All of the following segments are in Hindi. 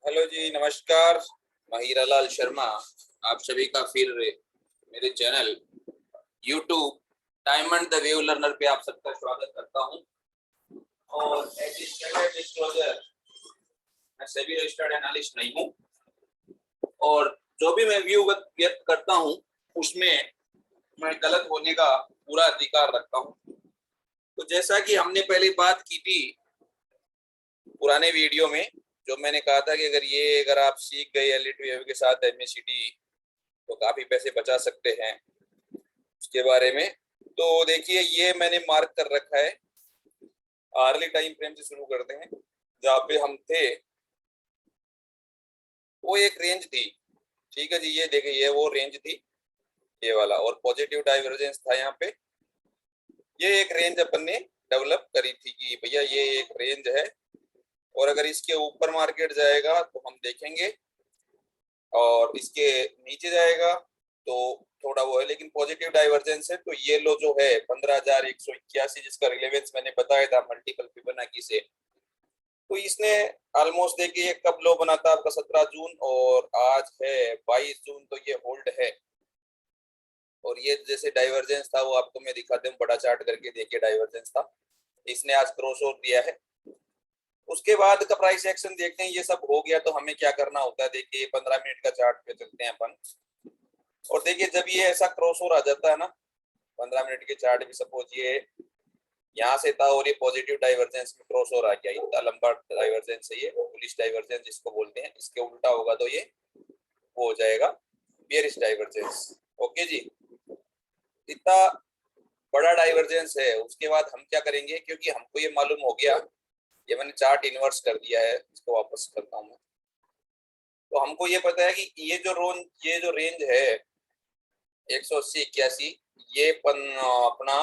हेलो जी, नमस्कार। महिरालाल शर्मा आप सभी का फिर मेरे channel YouTube diamond the wave learner पे आप सबका स्वागत करता हूं। और एज ए स्टैंडर्ड डिस्क्लोजर, मैं सेबी रजिस्टर्ड एनालिस्ट नहीं हूं और जो भी मैं व्यू व्यक्त करता हूं उसमें मैं गलत होने का पूरा अधिकार रखता हूं। तो जैसा कि हमने पहले बात की थी पुराने वीडियो में, जो मैंने कहा था कि अगर आप सीख गए एलईडी वेव के साथ एमएसीडी तो काफी पैसे बचा सकते हैं उसके बारे में। तो देखिए, ये मैंने मार्क कर रखा है। आर्ली टाइम फ्रेम से शुरू करते हैं। जहाँ पे हम थे वो एक रेंज थी, ठीक है जी। ये देखिए, ये वो रेंज थी, ये वाला, और पॉजिटिव डाइवर्जेंस था यहाँ पे। ये एक रेंज अपन ने डेवलप करी थी कि भैया ये एक रेंज है, और अगर इसके ऊपर मार्केट जाएगा तो हम देखेंगे, और इसके नीचे जाएगा तो थोड़ा वो है, लेकिन पॉजिटिव डाइवर्जेंस है। तो ये लो जो है 15,181, जिसका रिलेवेंस मैंने बताया था मल्टीपल फिबोनाची से, तो इसने ऑलमोस्ट देखिए कब लो बना था आपका 17 जून, और आज है 22 जून, तो ये होल्ड है। और ये जैसे डाइवर्जेंस था वो आपको मैं दिखाते हूँ, बड़ा चार्ट करके देखिए डाइवर्जेंस था, इसने आज क्रॉस ओवर दिया है। उसके बाद का प्राइस एक्शन देखते हैं। ये सब हो गया तो हमें क्या करना होता है, देखिए 15 मिनट का चार्ट पे चलते हैं अपन। और देखिए, जब ये ऐसा क्रॉस ओवर आ जाता है ना 15 मिनट के चार्ट भी, सपोज ये यहाँ से था और ये पॉजिटिव डाइवर्जेंस में क्रॉस ओवर आ गया, इतना लंबा डाइवर्जेंस है ये, बुलिश डाइवर्जेंस जिसको बोलते हैं। इसके उल्टा होगा तो ये वो हो जाएगा बेयरिश डाइवर्जेंस। ओके जी, इतना बड़ा डाइवर्जेंस है। उसके बाद हम क्या करेंगे, क्योंकि हमको ये मालूम हो गया, ये मैंने चार्ट इन्वर्स कर दिया है, इसको वापस करता हूँ मैं। तो हमको ये पता है कि ये जो रेंज है 180-81, ये अपना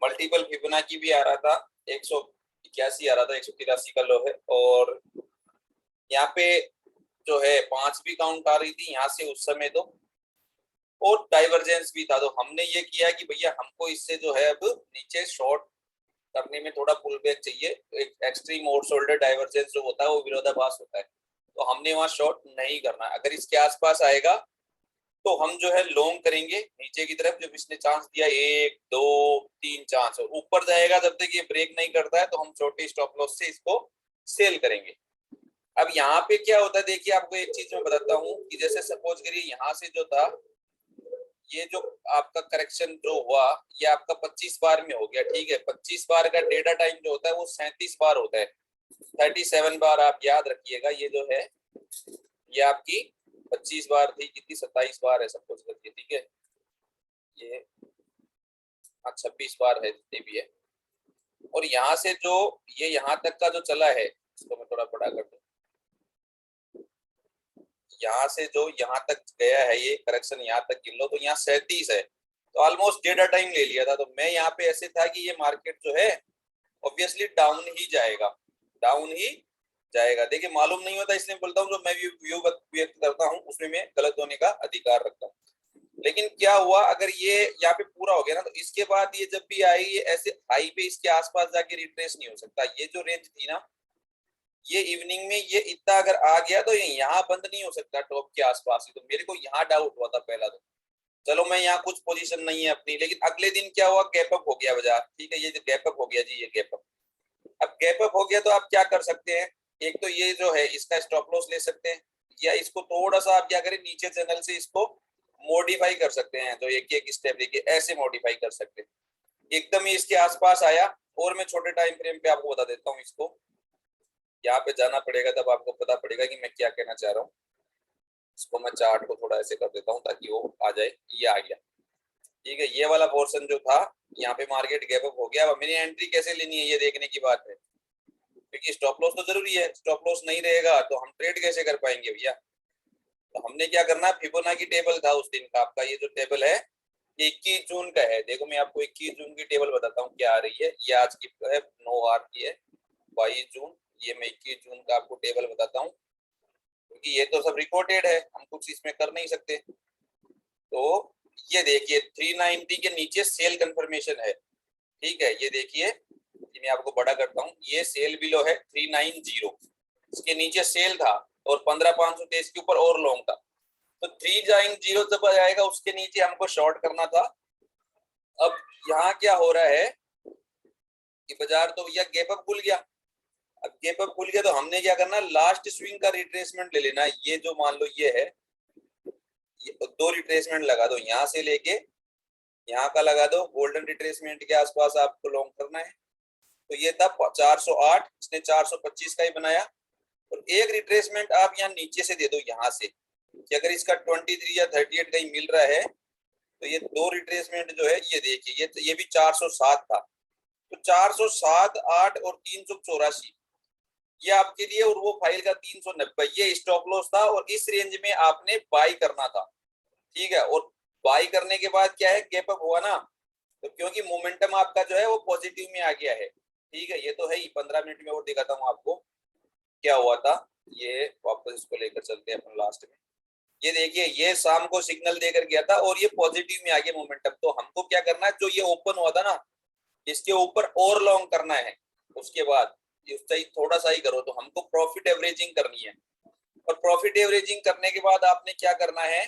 मल्टीपल फिबोनाची भी आ रहा था, 181 आ रहा था, 183 का लो है। और यहाँ पे जो है 5 भी काउंट आ रही थी यहाँ से उस समय, तो और डाइवर्जेंस भी था। तो हमने ये किया कि भैया हमको इससे जो है अब नीचे शॉर्ट करने में थोड़ा पुल बैक चाहिए। एक एक्सट्रीम ओवर शोल्डर डाइवर्जेंस जो होता है वो विरोधाभास होता है, तो हमने वहां शॉर्ट नहीं करना। अगर इसके आसपास आएगा तो हम जो है लॉन्ग करेंगे नीचे की तरफ, जब इसने चांस दिया 1 2 3 चांस, और ऊपर जाएगा जब तक ये ब्रेक नहीं करता है तो हम छोटे स्टॉप लॉस से इसको सेल करेंगे। अब यहाँ पे क्या होता है, देखिए आपको एक चीज मैं बताता हूँ कि जैसे सपोज करिए यहाँ से जो था, ये जो आपका करेक्शन जो हुआ ये आपका 25 बार में हो गया, ठीक है। 25 बार का डेटा टाइम जो होता है वो 37 बार होता है, 37 बार आप याद रखिएगा। ये जो है ये आपकी 25 बार थी, कितनी 27 बार है सब कुछ करके, ठीक है। ये 26 बार है जितनी भी है। और यहाँ से जो ये यहाँ तक का जो चला है, इसको मैं थोड़ा बड़ा कर दूं, यहाँ से जो यहाँ तक गया है ये करेक्शन, यहाँ तक गिन लो तो यहाँ 37 है, तो ऑलमोस्ट डेटा टाइम ले लिया था। तो मैं यहाँ पे ऐसे था कि ये मार्केट जो है ऑब्वियसली डाउन ही जाएगा, डाउन ही जाएगा। देखिए मालूम नहीं होता इसलिए बोलता हूँ, जो मैं व्यू व्यक्त करता हूँ उसमें मैं गलत होने का अधिकार रखता हूँ। लेकिन क्या हुआ, अगर ये यहाँ पे पूरा हो गया ना, तो इसके बाद ये जब भी आएगी ये ऐसे हाई पे इसके आसपास जाके रिट्रेस नहीं हो सकता। ये जो रेंज थी ना, ये इवनिंग में ये इतना अगर आ गया तो ये यहाँ बंद नहीं हो सकता टॉप के आसपास ही। तो मेरे को यहाँ डाउट हुआ था पहला, तो चलो मैं यहाँ कुछ पोजीशन नहीं है अपनी, लेकिन अगले दिन क्या हुआ, गैप अप हो गया बाजार, ठीक है। ये जो गैप अप हो गया जी, ये गैप अप, अब गैप अप हो गया तो आप क्या कर सकते हैं, एक तो ये जो है इसका स्टॉप लॉस ले सकते हैं, या इसको थोड़ा सा आप क्या करें, नीचे चैनल से इसको मॉडिफाई कर सकते हैं। तो एक एक स्टेप देखिए ऐसे मॉडिफाई कर सकते हैं। एकदम ही इसके आसपास आया, और मैं छोटे टाइम फ्रेम पे आपको बता देता हूँ, इसको यहाँ पे जाना पड़ेगा तब आपको पता पड़ेगा कि मैं क्या कहना चाह रहा हूँ। इसको मैं चार्ट को थोड़ा ऐसे कर देता हूँ ताकि वो आ जाए, ये आ गया, ठीक है। ये वाला पोर्शन जो था यहाँ पे मार्केट गैप अप हो गया। अब मेरी एंट्री कैसे लेनी है ये देखने की बात है, क्योंकि स्टॉप लॉस तो जरूरी है। स्टॉप लॉस नहीं रहेगा तो हम ट्रेड कैसे कर पाएंगे भैया। तो हमने क्या करना, फिबोनाची टेबल था उस दिन का आपका, ये जो टेबल है ये 21 जून का है। देखो मैं आपको 21 जून की टेबल बताता हूँ क्या आ रही है। ये आज की है 9 आर की है, 22 जून। ये मैं 21 जून का आपको टेबल बताता हूँ, क्योंकि ये तो सब रिकॉर्डेड है, हम कुछ इसमें कर नहीं सकते। तो ये देखिए 390 के नीचे सेल कंफर्मेशन है, ठीक है। ये देखिए, मैं आपको बड़ा करता हूँ, ये सेल बिलो है 390, इसके नीचे सेल था और 15,523 के ऊपर और लॉन्ग था। तो 3.0 जब आ जाएगा उसके नीचे हमको शॉर्ट करना था। अब यहाँ क्या हो रहा है कि बाजार तो भैया गैप अप खुल गया। अब गैप अप खुल गया तो हमने क्या करना, लास्ट स्विंग का रिट्रेसमेंट ले लेना। ये जो मान लो ये है, ये दो रिट्रेसमेंट लगा दो, यहाँ से लेके यहाँ का लगा दो, गोल्डन रिट्रेसमेंट के आसपास आपको लॉन्ग करना है। तो ये था 408, इसने 425 का ही बनाया। और एक रिट्रेसमेंट आप यहाँ नीचे से दे दो यहाँ से, कि अगर इसका 23 या 38 कहीं मिल रहा है तो ये दो रिट्रेसमेंट जो है ये देखिए, ये भी 407 था। तो 407, 8 और 384 ये आपके लिए, और वो फाइल का 390 ये स्टॉप लॉस था। और इस रेंज में आपने बाई करना था, ठीक है। और बाई करने के बाद क्या है, गैप अप हुआ ना, तो क्योंकि मोमेंटम आपका जो है वो पॉजिटिव में आ गया है, ठीक है। ये तो है ही, 15 मिनट में और दिखाता हूँ आपको क्या हुआ था। ये वापस इसको लेकर चलते हैं अपन लास्ट में। ये देखिए, ये शाम को सिग्नल देकर गया था और ये पॉजिटिव में आ गया मोमेंटम। तो हमको क्या करना है, जो ये ओपन हुआ था ना इसके ऊपर और लॉन्ग करना है। उसके बाद इससे ही थोड़ा सा ही करो, तो हमको प्रॉफिट एवरेजिंग करनी है। और प्रॉफिट एवरेजिंग करने के बाद आपने क्या करना है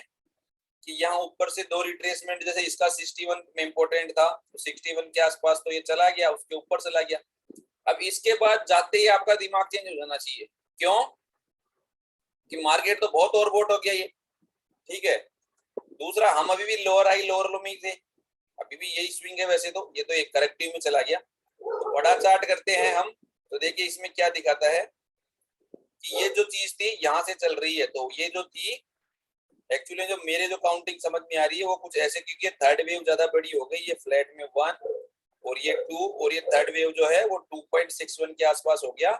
कि यहाँ ऊपर से दो रिट्रेसमेंट, जैसे इसका 61 में इंपॉर्टेंट था तो 61 के आसपास तो ये चला गया, उसके ऊपर चला गया। अब इसके बाद जाते ही आपका दिमाग चेंज हो जाना चाहिए। क्यों? कि मार्केट तो बहुत ओवरबॉट हो गया ये, ठीक है। दूसरा, हम अभी भी लोअर हाई लोअर लो में ही थे, अभी भी यही स्विंग है वैसे तो। ये तो एक करेक्टिव में चला गया। तो बड़ा चार्ट करते हैं हम, तो देखिए इसमें क्या दिखाता है कि ये जो चीज थी यहाँ से चल रही है। तो ये जो थी एक्चुअली, जो मेरे जो काउंटिंग समझ में आ रही है वो कुछ ऐसे, क्योंकि थर्ड वेव ज्यादा बड़ी हो गई। ये फ्लैट में 1 और ये 2 और ये थर्ड वेव जो है वो 2.61 के आसपास हो गया।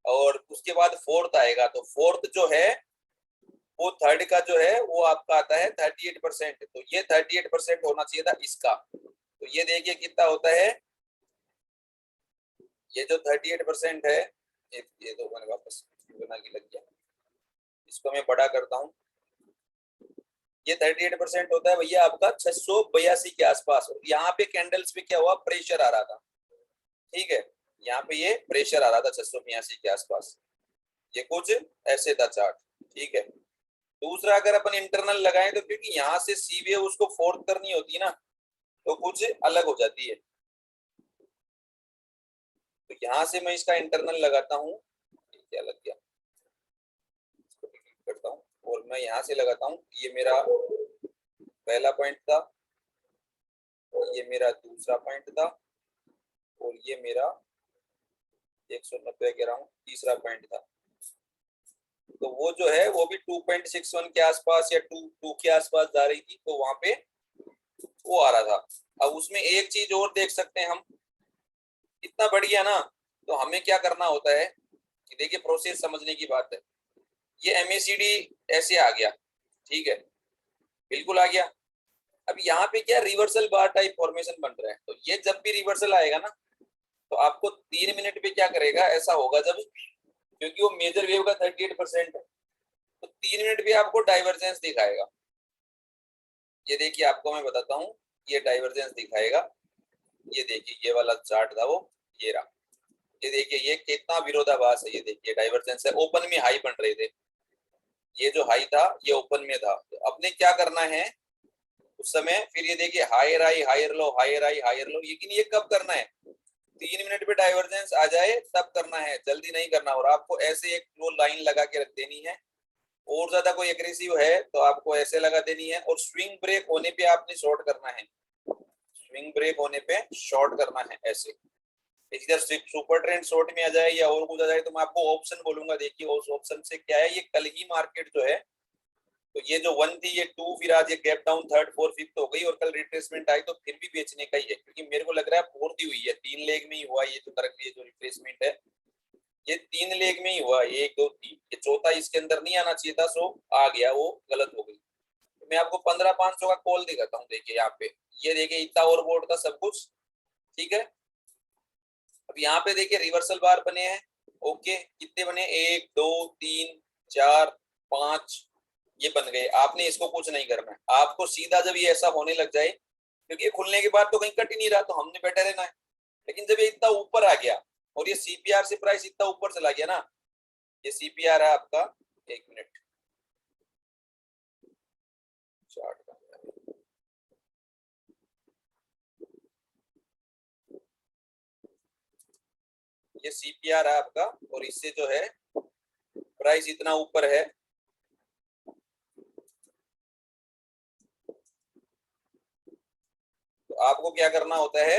और उसके बाद फोर्थ आएगा, तो फोर्थ जो है वो थर्ड का जो है वो आपका आता है 38%। तो ये 38% होना चाहिए था इसका। तो ये देखिए कितना होता है, ये जो 38% है, ये तो मैंने वापस बना के लग गया, इसको मैं बड़ा करता हूँ। ये 38% होता है भैया आपका 682 के आसपास। यहाँ पे कैंडल्स पे क्या हुआ, प्रेशर आ रहा था, ठीक है। यहाँ पे ये प्रेशर आ रहा था 682 के आसपास। ये कुछ ऐसे था चार्ट, ठीक है। दूसरा, अगर अपन इंटरनल लगाएं तो क्योंकि यहाँ से सी वेव उसको फोर्थ करनी होती है ना, तो कुछ अलग हो जाती है। तो यहाँ से मैं इसका इंटरनल लगाता हूँ, क्या लग गया, इसको डिलीट करता हूँ और मैं यहाँ से लगाता हूँ। ये मेरा पहला पॉइंट था, ये मेरा दूसरा पॉइंट था, और ये मेरा 190 कह रहा हूँ तीसरा पॉइंट था। तो वो जो है वो भी 2.61 के आसपास या 2 के आसपास जा रही थी, तो वहां पे वो आ रहा था। अब उसमें एक चीज और देख सकते हैं हम, इतना बढ़िया ना, तो हमें क्या करना होता है कि देखिए प्रोसेस समझने की बात है। ये एमएसीडी ऐसे आ गया, ठीक है, बिल्कुल आ गया। अब यहाँ पे क्या रिवर्सल बार टाइप फॉर्मेशन बन रहा है। तो ये जब भी रिवर्सल आएगा ना, तो आपको 3 मिनट पे क्या करेगा, ऐसा होगा जब, क्योंकि वो मेजर वेव का 38% है, तो 3 मिनट पे आपको डाइवर्जेंस दिखाएगा। ये देखिए आपको मैं बताता हूँ, ये डाइवर्जेंस दिखाएगा। ये देखिए ये वाला चार्ट था वो, ये रहा। ये देखिए ये कितना विरोधाभास है। ये देखिए डाइवर्जेंस है, ओपन में हाई बन रहे थे, ये जो हाई था ये ओपन में था। तो अपने क्या करना है उस समय, फिर ये देखिए higher high higher low higher high higher low, लेकिन ये कब करना है, 3 मिनट पे डाइवर्जेंस आ जाए तब करना है, जल्दी नहीं करना। और आपको ऐसे एक लो लाइन लगा के रख देनी है, और ज्यादा कोई एग्रेसिव है तो आपको ऐसे लगा देनी है। और स्विंग ब्रेक होने पे आपने शॉर्ट करना है, स्विंग ब्रेक होने पे शॉर्ट करना है ऐसे। इधर सुपर ट्रेंड शॉर्ट में आ जाए या और कुछ आ जाए तो मैं आपको ऑप्शन बोलूंगा। देखिए उस ऑप्शन से क्या है, ये कल ही मार्केट जो है, तो ये जो 1 थी ये 2, फिर आज ये gap down 3rd 4th 5th हो गई, और कल रिट्रेसमेंट आई तो फिर भी बेचने का ही है, क्योंकि मेरे को लग रहा है 4th ही हुई है, 3 लेग में ही हुआ ये जो करंट, ये जो रिट्रेसमेंट है ये 3 लेग में ही हुआ, 1 2 3, ये चौथा इसके अंदर नहीं आना चाहिए था, सो आ गया, वो गलत हो गई। तो मैं आपको 15,500 का कॉल दिखाता हूँ। देखिए यहाँ पे, ये देखिए इतना ओवरबॉट था सब कुछ, ठीक है। अब यहाँ पे देखिए रिवर्सल बार बने हैं, ओके, कितने बने, 1 2 3 4 5, ये बन गए। आपने इसको कुछ नहीं करना है, आपको सीधा जब ये ऐसा होने लग जाए, क्योंकि ये खुलने के बाद तो कहीं कट ही नहीं रहा, तो हमने बैठे रहना है। लेकिन जब ये इतना ऊपर आ गया और ये सीपीआर से प्राइस इतना ऊपर चला गया ना, ये सीपीआर है आपका, 1 मिनट चार्ट का, ये सीपीआर है आपका, और इससे जो है प्राइस इतना ऊपर है, तो आपको क्या करना होता है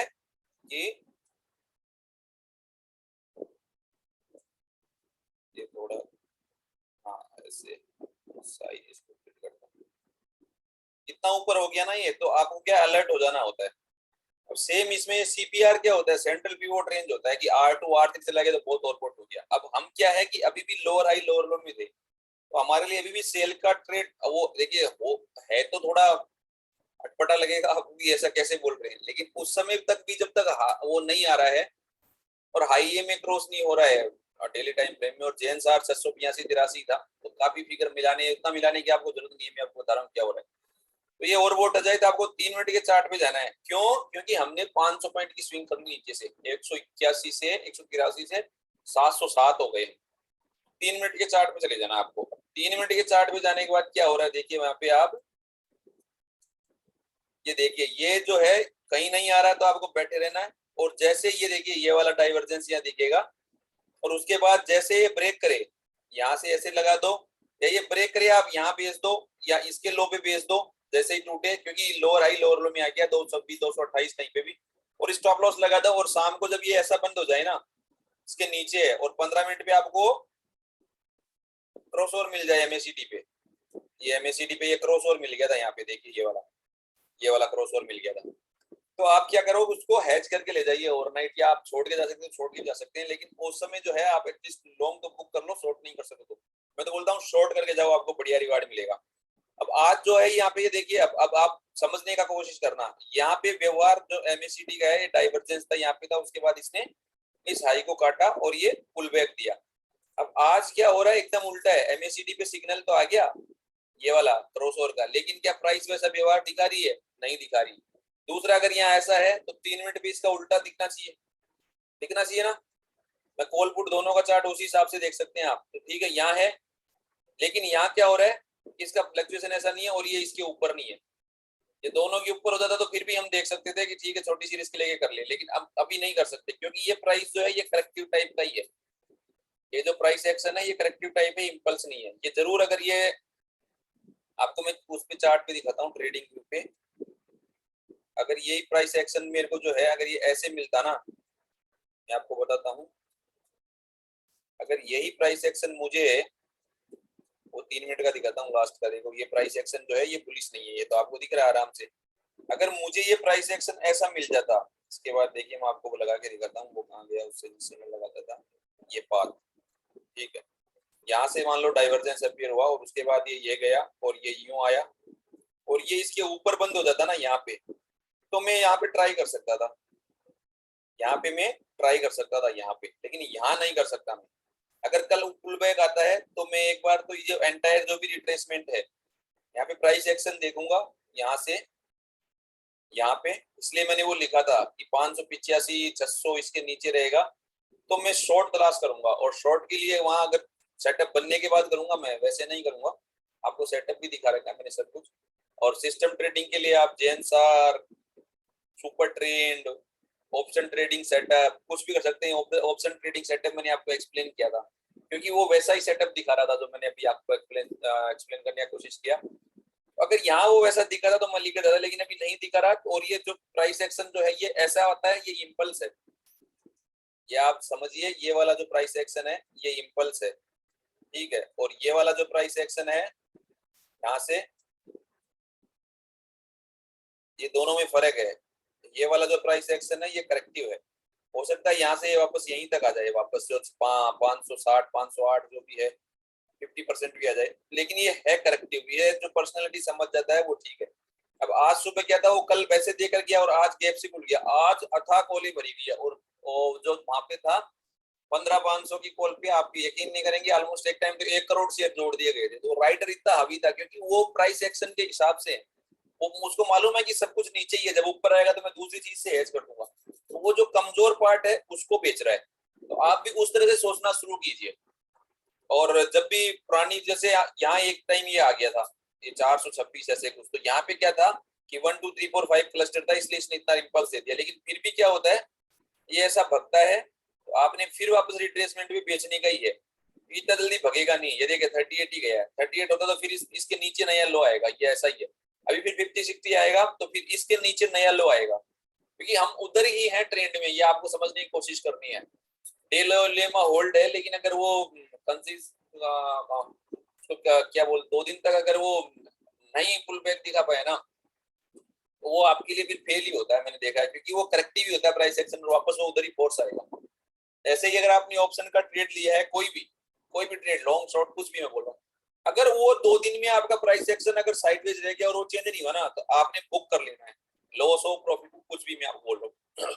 कि ये थोड़ा, हाँ ऐसे साइज इसको फिट करता हूं, कितना ऊपर हो गया ना ये, तो आपको क्या अलर्ट हो जाना होता है। अब सेम इसमें सीपीआर क्या होता है, सेंट्रल पिवोट रेंज होता है कि R2 R3 चला गया तो बहुत ओवरबॉट हो गया। अब हम क्या है कि अभी भी लोअर हाई लोअर लो में थे, तो हमारे लिए अभी भी सेल का ट्रेड, वो देखिए वो है तो थोड़ा अटपटा लगेगा, आप भी ऐसा कैसे बोल रहे हैं, लेकिन उस समय तक भी जब तक वो नहीं आ रहा है और हाई ए में क्रॉस नहीं हो रहा है डेली टाइम फ्रेम में, और जेन्स आर 682-83 था, तो काफी फिगर मिलाने, उतना मिलाने की आपको जरूरत नहीं है, मैं आपको बता रहा हूँ क्या हो रहा है। तो ये ओवरबॉट हो जाए तो आपको 3 मिनट के चार्ट पे जाना है, क्यों? क्योंकि हमने 500 पॉइंट की स्विंग करनी नीचे से, 181 से 183 से 707 हो गए, 3 मिनट के चार्ट पे चले जाना आपको। 3 मिनट के चार्ट पे जाने के बाद क्या हो रहा है, देखिए वहां पे आप ये देखिए, ये जो है कहीं नहीं आ रहा है तो आपको बैठे रहना है, और जैसे ये देखिए ये वाला डाइवर्जेंस यहाँ दिखेगा, और उसके बाद जैसे ये ब्रेक करे, यहाँ से ऐसे लगा दो, या ये ब्रेक करे आप यहाँ बेच दो, या इसके लो पे बेच दो जैसे ही टूटे, क्योंकि लोअर हाई लोअर लो में आ गया 226 228 कहीं पे भी, और स्टॉप लॉस लगा दो। और शाम को जब ये ऐसा बंद हो जाए ना, इसके नीचे है, और 15 मिनट पे आपको क्रॉस ओवर मिल जाए एमएसीडी पे, ये एमएसीडी पे ये क्रॉस ओवर मिल गया था, यहाँ पे देखिए ये वाला क्रॉस ओवर मिल गया था। तो आप क्या करो, उसको हैच करके ले जाइए ओवरनाइट, या आप छोड़ के जा सकते हैं, छोड़ के जा सकते हैं, लेकिन उस समय जो है आप एटलीस्ट लॉन्ग तो बुक कर लो, शॉर्ट नहीं कर सकते तो मैं तो बोलता हूँ शॉर्ट करके जाओ, आपको बढ़िया रिवार्ड मिलेगा। अब आज जो है यहाँ पे ये देखिए, अब आप समझने का कोशिश करना, यहाँ पे व्यवहार जो एमएसीडी का है, ये डाइवर्जेंस था यहाँ पे था, उसके बाद इसने इस हाई को काटा और ये पुल बैक दिया। अब आज क्या हो रहा है, एकदम उल्टा है, एमएसीडी पे सिग्नल तो आ गया ये वाला क्रॉस ओवर का, लेकिन क्या प्राइस वैसा व्यवहार दिखा रही है? नहीं दिखा रही। दूसरा, अगर यहाँ ऐसा है तो 3 मिनट भी इसका उल्टा दिखना चाहिए, दिखना चाहिए ना। मैं कॉल पुट दोनों का चार्ट उसी हिसाब से देख सकते हैं आप, तो ठीक है यहाँ है, लेकिन यहाँ क्या हो रहा है, इसका फ्लक्चुएशन ऐसा नहीं है और ये इसके ऊपर नहीं है, ये दोनों के ऊपर हो जाता तो फिर भी हम देख सकते थे कि ठीक है छोटी सी रिस्क लेके कर ले, लेकिन अब अभी नहीं कर सकते, क्योंकि ये प्राइस जो है ये करेक्टिव टाइप का ही है, ये जो प्राइस एक्शन है ये करेक्टिव टाइप है, इम्पल्स नहीं है। ये जरूर, अगर ये आपको मैं उस पे चार्ट पे दिखाता हूँ ट्रेडिंग व्यू पे, अगर यही प्राइस एक्शन मेरे को जो है अगर ये ऐसे मिलता ना, मैं आपको बताता हूँ, अगर यही प्राइस एक्शन मुझे, वो 3 मिनट का दिखाता हूँ लास्ट का, देखो ये प्राइस एक्शन जो है ये पुलिस नहीं है, ये तो आपको दिख रहा है आराम से। अगर मुझे ये प्राइस एक्शन ऐसा मिल जाता, इसके बाद देखिए मैं आपको लगा के दिखाता हूँ वो कहाँ गया, उससे जिससे मैं लगाता था ये पाथ, ठीक है, यहाँ से मान लो डाइवर्जेंस अपीयर हुआ, और उसके बाद ये गया और ये यूं आया, और ये इसके ऊपर बंद हो जाता ना यहाँ पे, तो मैं यहाँ पे ट्राई कर सकता था, यहाँ पे मैं ट्राई कर सकता था यहाँ पे, लेकिन यहाँ नहीं कर सकता मैं। अगर कल पुल बैक आता है तो मैं एक बार तो ये एंटायर जो भी रिट्रेसमेंट है, यहाँ पे प्राइस एक्शन देखूंगा यहाँ से यहाँ पे, इसलिए मैंने वो लिखा था कि 585 600 इसके नीचे रहेगा तो मैं शॉर्ट तलाश करूंगा, और शॉर्ट के लिए वहां अगर सेटअप बनने के बाद करूंगा, मैं वैसे नहीं करूंगा। आपको सेटअप भी दिखा रखा है मैंने सब कुछ। और सिस्टम ट्रेडिंग के लिए आप JNSR, super trend, option trading setup कुछ भी कर सकते हैं। ऑप्शन ट्रेडिंग सेटअप मैंने आपको एक्सप्लेन किया था, क्योंकि वो वैसा ही सेटअप दिखा रहा था जो मैंने अभी आपको एक्सप्लेन करने की कोशिश किया। अगर यहाँ वो वैसा दिखा था तो मैं लिख देता था, लेकिन अभी नहीं दिखा रहा। और ये जो प्राइस एक्शन जो है ये ऐसा होता है, ये इम्पल्स है, ये आप समझिए, ये वाला जो प्राइस एक्शन है ये इम्पल्स है, ठीक है। और ये वाला जो प्राइस एक्शन है यहाँ से, ये दोनों में फर्क है। ये वाला जो प्राइस एक्शन है ये करेक्टिव है, हो सकता है यहाँ से वापस यहीं तक आ जाए, वापस जो 560 508 जो भी है 50% भी आ जाए, लेकिन ये है करेक्टिव, ये जो पर्सनैलिटी समझ जाता है वो ठीक है। अब आज सुबह क्या था, वो कल वैसे देकर गया और आज गैप से खुल गया, आज अथाह कोली भरी गई है, और जो वहां पे था 15,500 की कॉल पे, आप यकीन नहीं करेंगे ऑलमोस्ट एक टाइम पे 1 करोड़ शेयर जोड़ दिए गए थे। तो राइटर इतना हावी था, क्योंकि वो प्राइस एक्शन के हिसाब से वो उसको मालूम है कि सब कुछ नीचे ही है, जब ऊपर आएगा तो मैं दूसरी चीज से हेज कर दूंगा, तो वो जो कमजोर पार्ट है उसको बेच रहा है। तो आप भी उस तरह से सोचना शुरू कीजिए, और जब भी पुरानी जैसे यहाँ एक टाइम ये आ गया था ये 426 ऐसे कुछ, तो यहाँ पे क्या था कि 1 2 3 4 5 क्लस्टर था, इसलिए इसने इतना इम्पल्स दे दिया। लेकिन फिर भी क्या होता है, ये ऐसा भगता है तो आपने फिर वापस रिट्रेसमेंट भी बेचने का ही है, इतना जल्दी भगेगा नहीं। ये देखिए 38 ही गया है, 38 होता तो फिर इसके नीचे नया लो आएगा, ये ऐसा ही है। अभी फिर 50 60 आएगा तो फिर इसके नीचे नया लो आएगा, क्योंकि हम उधर ही हैं ट्रेंड में, ये आपको समझने की कोशिश करनी है। डे लेमा होल्ड है, लेकिन अगर वो कंसिस तो क्या बोल 2 दिन तक अगर वो नहीं पुल बैक दिखा पाए ना, तो वो आपके लिए फिर फेल ही होता है, मैंने देखा है, क्योंकि वो करेक्टिव ही होता है प्राइस एक्शन और वापस वो उधर ही फोर्स आएगा। ऐसे ही अगर आपने ऑप्शन का ट्रेड लिया है, कोई भी ट्रेड, लॉन्ग शॉर्ट कुछ भी मैं बोल रहा हूँ, अगर वो 2 दिन में आपका प्राइस एक्शन अगर साइडवेज रह गया और वो चेंज नहीं हुआ ना, तो आपने बुक कर लेना है, लॉस हो प्रॉफिट हो कुछ भी मैं आपको बोल रहा हूँ।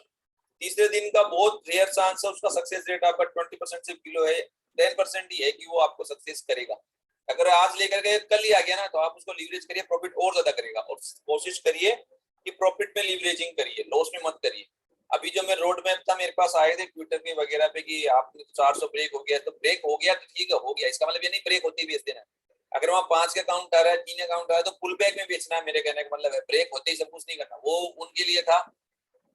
तीसरे दिन का बहुत रेयर चांस है, उसका सक्सेस रेट आपका 20% से बिलो है, 10% ही है कि वो आपको सक्सेस करेगा। अगर आज लेकर के कल ही आ गया ना, तो आप उसको लीवरेज करिए, प्रॉफिट और ज्यादा करेगा, और कोशिश करिए कि प्रॉफिट में लीवरेजिंग करिए, लॉस में मत करिए। अभी जो मैं रोड मैप था मेरे पास आए थे ट्विटर पे वगैरह पे कि आपने 400 ब्रेक हो गया, तो ब्रेक हो गया तो ठीक है, हो गया, इसका मतलब ये नहीं ब्रेक होते ही बेच देना। अगर वहाँ 5 का काउंट आ रहा है, 3 का काउंट आ रहा है, तो पुल बैक में बेचना है, मेरे कहने का मतलब है, ब्रेक होते ही सब कुछ नहीं करना। वो उनके लिए था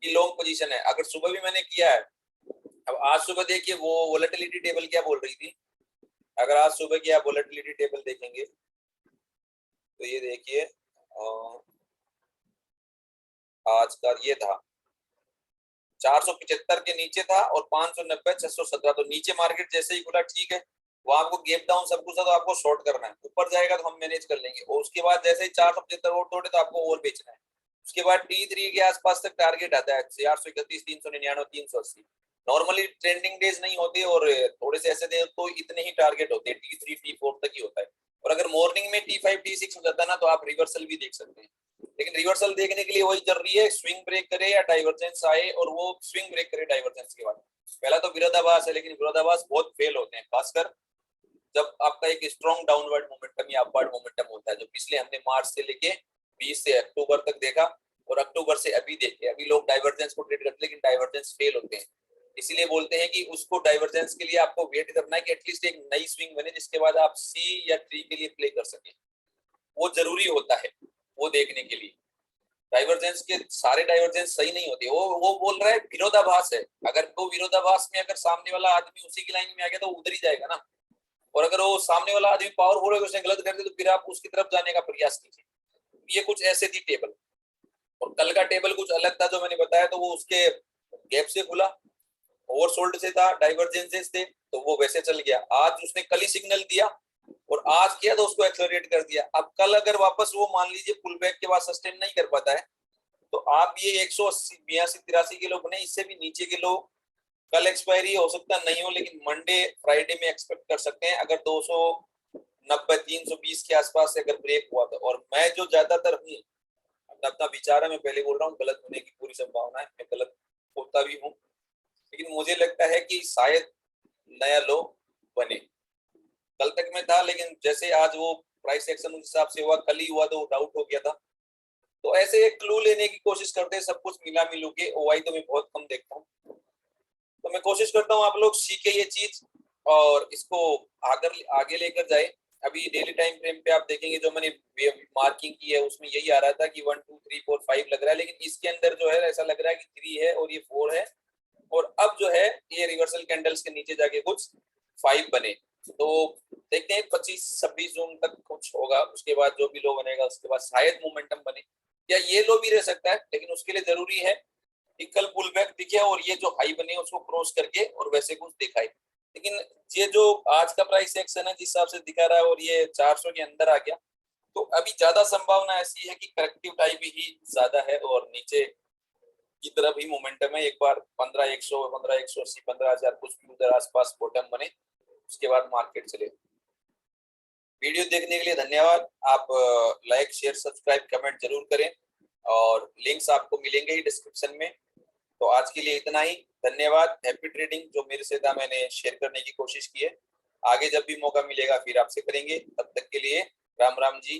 कि लॉन्ग पोजीशन है। अगर सुबह भी मैंने किया है, अब आज सुबह देखिए वो वोलेटिलिटी टेबल क्या बोल रही थी, अगर आज सुबह की आप वोलेटिलिटी टेबल देखेंगे तो ये देखिए आज का ये था 475 के नीचे था और 590 617, तो नीचे मार्केट जैसे ही खुला ठीक है, वो आपको गैप डाउन सब कुछ है तो आपको शॉर्ट करना है, ऊपर जाएगा तो हम मैनेज कर लेंगे। और उसके बाद जैसे ही 475 और तोड़े तो आपको और बेचना है। उसके बाद T3 के आसपास तक टारगेट आता है 431 399 380। नॉर्मली ट्रेंडिंग डेज नहीं होते और थोड़े से ऐसे दे तो इतने ही टारगेट होते हैं, T3 T4 तक ही होता है। और अगर मॉर्निंग में T5 T6 हो जाता है ना, तो आप रिवर्सल भी देख सकते हैं। लेकिन रिवर्सल देखने के लिए वही जरूरी है, स्विंग ब्रेक करे या डाइवर्जेंस आए, और वो स्विंग ब्रेक करे डाइवर्जेंस के बाद। पहला तो विरोधाभास है, लेकिन विरोधाभास बहुत फेल होते हैं, खासकर जब आपका एक स्ट्रॉन्ग डाउनवर्ड मोमेंटम या अपवर्ड मोमेंटम होता है, जो पिछले हमने मार्च से लेके 20 से अक्टूबर तक देखा, और अक्टूबर से अभी देखे। अभी लोग डाइवर्जेंस को ट्रेड करते हैं, लेकिन डाइवर्जेंस फेल होते हैं, इसीलिए बोलते हैं कि उसको डाइवर्जेंस के लिए आपको वेट करना है कि एटलीस्ट एक नई स्विंग बने, जिसके बाद आप सी या ट्री के लिए प्ले कर सके। वो जरूरी होता है वो देखने के लिए। डाइवर्जेंस के सारे डाइवर्जेंस सही नहीं होते। वो बोल रहा है विरोधाभास है, अगर वो विरोधाभास में अगर सामने वाला आदमी उसी की लाइन में आ गया तो उधर ही जाएगा ना। और अगर वो सामने वाला आदमी पावरफुल है, उसने गलत कर दिया, तो फिर आप उसकी तरफ जाने का प्रयास कीजिए। ये कुछ ऐसे थी टेबल, और कल का टेबल कुछ अलग था जो मैंने बताया, तो वो उसके गैप से खुला, ओवरसोल्ड से था, डाइवर्जेंसेस थे, तो वो वैसे चल गया। आज उसने कल ही सिग्नल दिया और आज किया तो उसको एक्सेलरेट कर दिया। अब कल अगर वापस वो मान लीजिए पुल बैक के बाद सस्टेन नहीं कर पाता है, तो आप ये 180 82 83 के लो बने, इससे भी नीचे के लो कल एक्सपायरी हो सकता नहीं हो, लेकिन मंडे फ्राइडे में एक्सपेक्ट कर सकते हैं, अगर 290 320 के आसपास से अगर ब्रेक हुआ तो। और मैं जो ज्यादातर हूँ, अपना विचार है, मैं पहले बोल रहा हूँ, गलत होने की पूरी संभावना है, मैं गलत होता भी हूँ, लेकिन मुझे लगता है कि शायद नया लो बने। कल तक में था, लेकिन जैसे आज वो प्राइस एक्शन उस हिसाब से हुआ, कल ही हुआ तो डाउट हो गया था। तो ऐसे एक क्लू लेने की कोशिश करते हैं, सब कुछ मिला मिलू के। ओवाई तो मैं बहुत कम देखता हूँ, तो मैं कोशिश करता हूँ आप लोग सीखे ये चीज और इसको आगे लेकर जाए। अभी डेली टाइम फ्रेम पे आप देखेंगे जो मैंने मार्किंग की है उसमें यही आ रहा था कि 1 2 3 4 5 लग रहा है, लेकिन इसके अंदर जो है ऐसा लग रहा है कि 3 है और ये 4 है, और अब जो है ये रिवर्सल कैंडल्स के नीचे जाके कुछ 5 बने। तो देखते हैं 25 26 जून तक कुछ होगा, उसके बाद जो भी लो बनेगा उसके बाद शायद मोमेंटम बने, या ये लो भी रह सकता है, लेकिन उसके लिए जरूरी है कि कल पुल बैक दिखे और ये जो हाई बने उसको क्रॉस करके और वैसे कुछ दिखाए। लेकिन ये जो आज का प्राइस एक्शन है जिस हिसाब से दिखा रहा है और ये 400 के अंदर आ गया, तो अभी ज्यादा संभावना ऐसी है कि करेक्टिव टाइप ही ज्यादा है और नीचे की तरफ ही मोमेंटम है। एक बार 15 100 15 180 15,000 कुछ भी उधर आसपास बॉटम बने, उसके बाद मार्केट चले। वीडियो देखने के लिए धन्यवाद। आप लाइक शेयर सब्सक्राइब कमेंट जरूर करें, और लिंक्स आपको मिलेंगे ही डिस्क्रिप्शन में। तो आज के लिए इतना ही, धन्यवाद। Happy trading. जो मेरे से था मैंने शेयर करने की कोशिश की है, आगे जब भी मौका मिलेगा फिर आपसे करेंगे। तब तक के लिए राम राम जी।